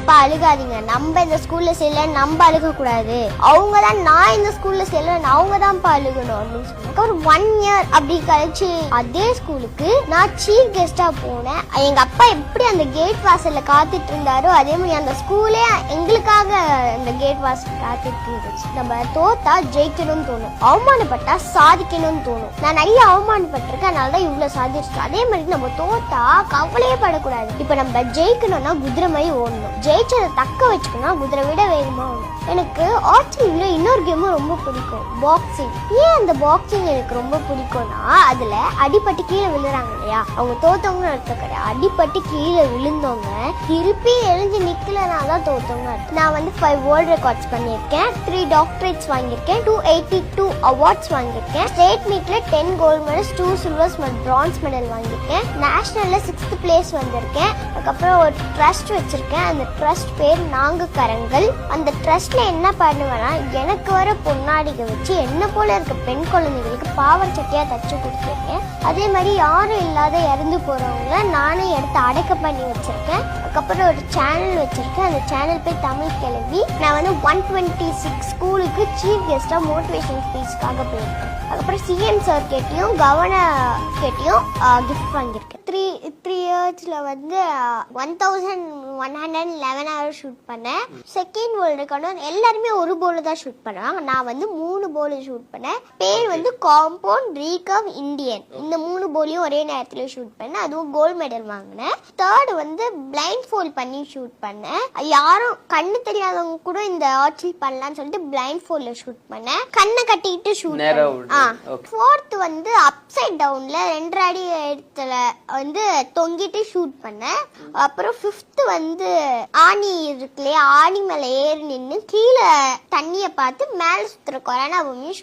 அப்பா அழுகாதீங்க, நம்ம இந்த ஸ்கூல்ல செய்யல, நம்ம அழுக கூடாது, அவங்கதான் நான் இந்த ஸ்கூல்ல செய்யல, அவங்க தான் அழுகணும் அப்படின்னு சொன்னாங்க. ஒரு 1 இயர் அப்படி கழிச்சு அதே ஸ்கூலுக்கு நான் சீஃப் கெஸ்டா போனேன். எங்க அப்பா எப்படி அந்த கேட் வாசல்ல காத்துட்டு இருந்தாரோ அதே மாதிரி அந்த ஸ்கூலே எங்களுக்காக அந்த கேட் வாசல் காத்துட்டு இருந்துச்சு. நம்ம தோத்தா ஜெயிக்கணும்னு தோணும், அவமானப்பட்டா சாதிக்கணும்னு தோணும். நான் நிறைய அவமானப்பட்டிருக்கேன், அதனாலதான் இவ்வளவு சாதிச்சிருக்கேன். அதே மாதிரி நம்ம தோத்தா கவலையே படக்கூடாது. இப்ப நம்ம ஜெயிக்கணும்னா குதிரை மாதிரி ஓடணும், ஜெயிச்சதை தக்க வச்சுக்கணும் குதிரை விட வேகமா ஓடணும். எனக்கு ஆர்ச்சரியில இன்னொரு கேமும் ரொம்ப பிடிக்கும், பாக்ஸிங். ஏன் அந்த பாக்ஸிங் எனக்கு ரொம்ப பிடிக்கும்னா அதுல அடிபட்டு கீழே விழுறாங்க இல்லையா, அவங்க தோத்தவங்க அர்த்தம் கிடையாது. அடிபட்டு கீழே விழுந்தவங்க திருப்பி எழுந்து நிக்கலனாதான் தோத்தவங்க. நான் வந்து 5 வேர்ல்ட் ரெக்கார்ட்ஸ் பண்ணியிருக்கேன், 3 டாக்டரேட்ஸ் வாங்கியிருக்கேன், 282 அவார்ட்ஸ் வாங்கியிருக்கேன், ஸ்டேட் மீட்ல 10 gold medals, 2 silvers bronze medal வாங்கியிருக்கேன், நேஷனல்ல 6th பிளேஸ் வந்திருக்கேன். அதுக்கப்புறம் ஒரு ட்ரஸ்ட் வச்சிருக்கேன், அந்த ட்ரஸ்ட் பேர் நான்கு கரங்கள். அந்த ட்ரஸ்ட்ல என்ன பண்ணுவேன்னா எனக்கு வர பொன்னாடிகை வச்சு என்ன போல இருக்க பெண் குழந்தைகளுக்கு பாவர் சட்டையா தச்சு கொடுத்துருக்கேன். அதே மாதிரி யாரும் இல்லாத இறந்து போறவங்க நானே எடுத்து அடக்க பண்ணி வச்சிருக்கேன். அதுக்கப்புறம் ஒரு சேனல் வச்சிருக்கேன், அந்த சேனல் பேர் தமிழ் கிழவி. நான் வந்து 126 ஸ்கூலுக்கு சீஃப் கெஸ்டா மோட்டிவேஷன் ஸ்பீச்சுக்காக போயிருக்கேன். அதுக்கப்புறம் சிஎம் சார் கேட்டையும் கவர்னர் கேட்டையும் கிஃப்ட் வாங்கியிருக்கேன். 3 இயர்ஸ்ல வந்து 1111 ஹவர்ஸ் ஷூட் பண்ணேன். செகண்ட் வேர்ல்ட் ரெக்கார்டு எல்லாருமே ஒரு போல தான் ஷூட் பண்ணுவாங்க, நான் வந்து 3 போல ஷூட் பண்ணேன். பேர் வந்து காம்பவுண்ட் ரீகவ் இந்தியன். இந்த 3 போலையும் ஒரே நேரத்துல ஷூட் பண்ணேன், அதுவும் கோல்டு மெடல் வாங்கினேன். தேர்ட் வந்து பிளைண்ட் ஃபோல்ட் பண்ணி ஷூட் பண்ணேன். யாரும் கண்ணு தெரியாதவங்க கூட இந்த ஆர்ச்சரி பண்ணலாம்னு சொல்லிட்டு பிளைண்ட் ஃபோல்ட்ல ஷூட் பண்ணேன், கண்ணை கட்டிட்டு ஷூட் பண்ணேன். ஃபோர்த் வந்து அப்சைட் டவுன்ல 2 அடி இடத்துல வந்து தொங்கிட்டு ஷூட் பண்ணேன். அப்புறம் 5th வந்து ஆணி இருக்குல்லையா, ஆணி மேல ஏறி நின்று கீழே தண்ணிய பார்த்து மேல சுத்துற கொரோனா பூமியும்